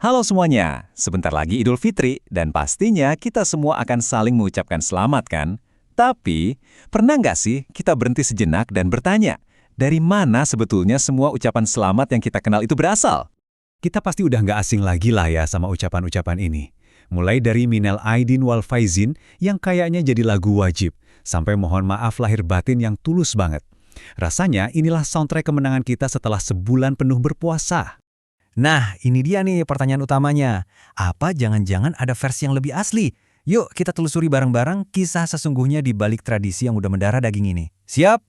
Halo semuanya, sebentar lagi Idul Fitri dan pastinya kita semua akan saling mengucapkan selamat kan? Tapi, pernah nggak sih kita berhenti sejenak dan bertanya, dari mana sebetulnya semua ucapan selamat yang kita kenal itu berasal? Kita pasti udah nggak asing lagi lah ya sama ucapan-ucapan ini. Mulai dari Minal Aidin wal Faizin yang kayaknya jadi lagu wajib, sampai mohon maaf lahir batin yang tulus banget. Rasanya inilah soundtrack kemenangan kita setelah sebulan penuh berpuasa. Nah, ini dia nih pertanyaan utamanya. Apa jangan-jangan ada versi yang lebih asli? Yuk kita telusuri bareng-bareng kisah sesungguhnya di balik tradisi yang udah mendarah daging ini. Siap?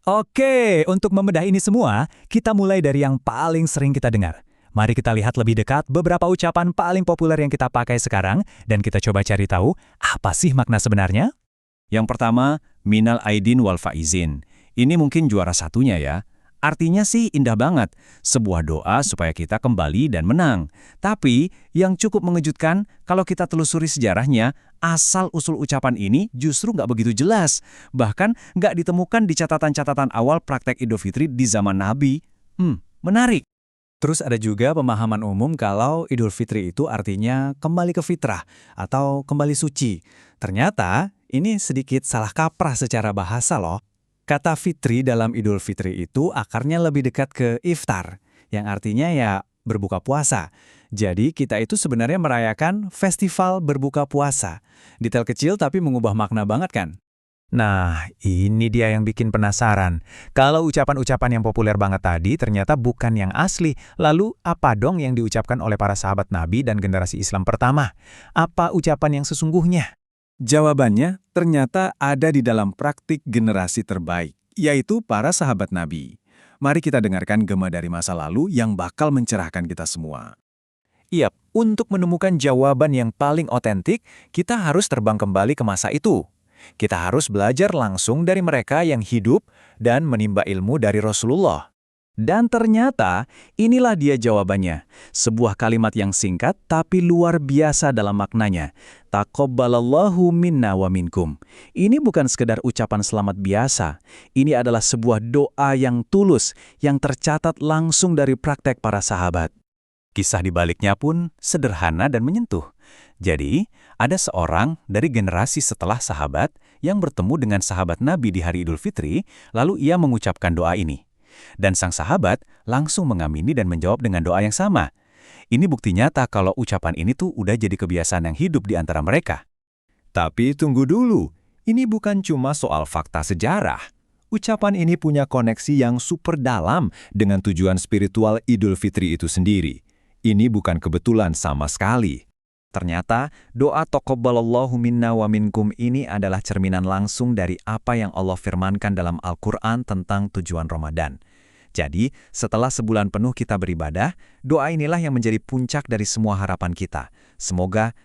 Oke, untuk membedah ini semua, kita mulai dari yang paling sering kita dengar. Mari kita lihat lebih dekat beberapa ucapan paling populer yang kita pakai sekarang, dan kita coba cari tahu apa sih makna sebenarnya? Yang pertama, Minal Aidin wal Faizin. Ini mungkin juara satunya ya. Artinya sih indah banget, sebuah doa supaya kita kembali dan menang. Tapi, yang cukup mengejutkan, kalau kita telusuri sejarahnya, asal-usul ucapan ini justru nggak begitu jelas. Bahkan nggak ditemukan di catatan-catatan awal praktek Idul Fitri di zaman Nabi. Menarik. Terus ada juga pemahaman umum kalau Idul Fitri itu artinya kembali ke fitrah atau kembali suci. Ternyata, ini sedikit salah kaprah secara bahasa loh. Kata fitri dalam Idul Fitri itu akarnya lebih dekat ke iftar, yang artinya ya berbuka puasa. Jadi kita itu sebenarnya merayakan festival berbuka puasa. Detail kecil tapi mengubah makna banget kan? Nah, ini dia yang bikin penasaran. Kalau ucapan-ucapan yang populer banget tadi ternyata bukan yang asli, lalu apa dong yang diucapkan oleh para sahabat Nabi dan generasi Islam pertama? Apa ucapan yang sesungguhnya? Jawabannya ternyata ada di dalam praktik generasi terbaik, yaitu para sahabat Nabi. Mari kita dengarkan gema dari masa lalu yang bakal mencerahkan kita semua. Yap, untuk menemukan jawaban yang paling otentik, kita harus terbang kembali ke masa itu. Kita harus belajar langsung dari mereka yang hidup dan menimba ilmu dari Rasulullah. Dan ternyata, inilah dia jawabannya. Sebuah kalimat yang singkat tapi luar biasa dalam maknanya. Taqabbalallahu minna wa minkum. Ini bukan sekedar ucapan selamat biasa. Ini adalah sebuah doa yang tulus, yang tercatat langsung dari praktek para sahabat. Kisah di baliknya pun sederhana dan menyentuh. Jadi, ada seorang dari generasi setelah sahabat yang bertemu dengan sahabat Nabi di hari Idul Fitri, lalu ia mengucapkan doa ini. Dan sang sahabat langsung mengamini dan menjawab dengan doa yang sama. Ini bukti nyata kalau ucapan ini tuh udah jadi kebiasaan yang hidup di antara mereka. Tapi tunggu dulu, ini bukan cuma soal fakta sejarah. Ucapan ini punya koneksi yang super dalam dengan tujuan spiritual Idul Fitri itu sendiri. Ini bukan kebetulan sama sekali. Ternyata, doa taqabbalallahu minna wa minkum ini adalah cerminan langsung dari apa yang Allah firmankan dalam Al-Quran tentang tujuan Ramadan. Jadi, setelah sebulan penuh kita beribadah, doa inilah yang menjadi puncak dari semua harapan kita. Semoga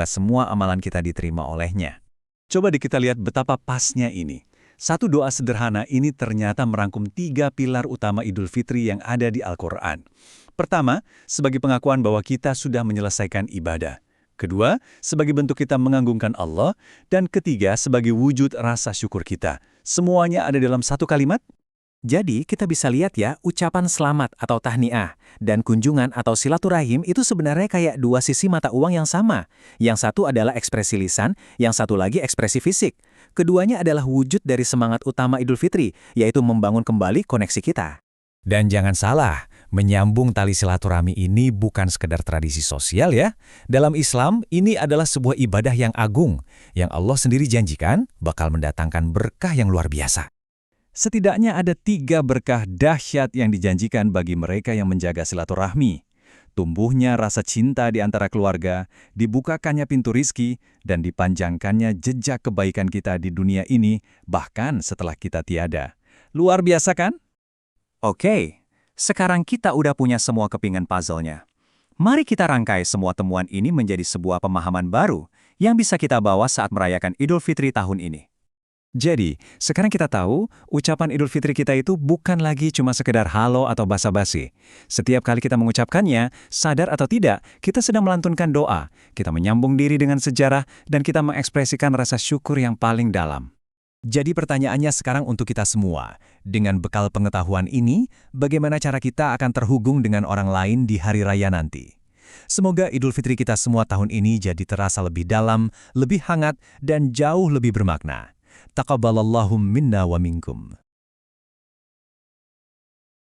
semua amalan kita diterima olehnya. Coba kita lihat betapa pasnya ini. Satu doa sederhana ini ternyata merangkum 3 pilar utama Idul Fitri yang ada di Al-Quran. Pertama, sebagai pengakuan bahwa kita sudah menyelesaikan ibadah. Kedua, sebagai bentuk kita menganggungkan Allah. Dan ketiga, sebagai wujud rasa syukur kita. Semuanya ada dalam satu kalimat. Jadi kita bisa lihat ya, ucapan selamat atau tahniah dan kunjungan atau silaturahim itu sebenarnya kayak dua sisi mata uang yang sama. Yang satu adalah ekspresi lisan, yang satu lagi ekspresi fisik. Keduanya adalah wujud dari semangat utama Idul Fitri, yaitu membangun kembali koneksi kita. Dan jangan salah, menyambung tali silaturahmi ini bukan sekedar tradisi sosial ya. Dalam Islam, ini adalah sebuah ibadah yang agung, yang Allah sendiri janjikan bakal mendatangkan berkah yang luar biasa. Setidaknya ada 3 berkah dahsyat yang dijanjikan bagi mereka yang menjaga silaturahmi. Tumbuhnya rasa cinta di antara keluarga, dibukakannya pintu rizki, dan dipanjangkannya jejak kebaikan kita di dunia ini, bahkan setelah kita tiada. Luar biasa kan? Oke, sekarang kita udah punya semua kepingan puzzle-nya. Mari kita rangkai semua temuan ini menjadi sebuah pemahaman baru yang bisa kita bawa saat merayakan Idul Fitri tahun ini. Jadi, sekarang kita tahu ucapan Idul Fitri kita itu bukan lagi cuma sekedar halo atau basa-basi. Setiap kali kita mengucapkannya, sadar atau tidak, kita sedang melantunkan doa, kita menyambung diri dengan sejarah, dan kita mengekspresikan rasa syukur yang paling dalam. Jadi pertanyaannya sekarang untuk kita semua, dengan bekal pengetahuan ini, bagaimana cara kita akan terhubung dengan orang lain di hari raya nanti? Semoga Idul Fitri kita semua tahun ini jadi terasa lebih dalam, lebih hangat, dan jauh lebih bermakna. Taqabbalallahu minna wa minkum.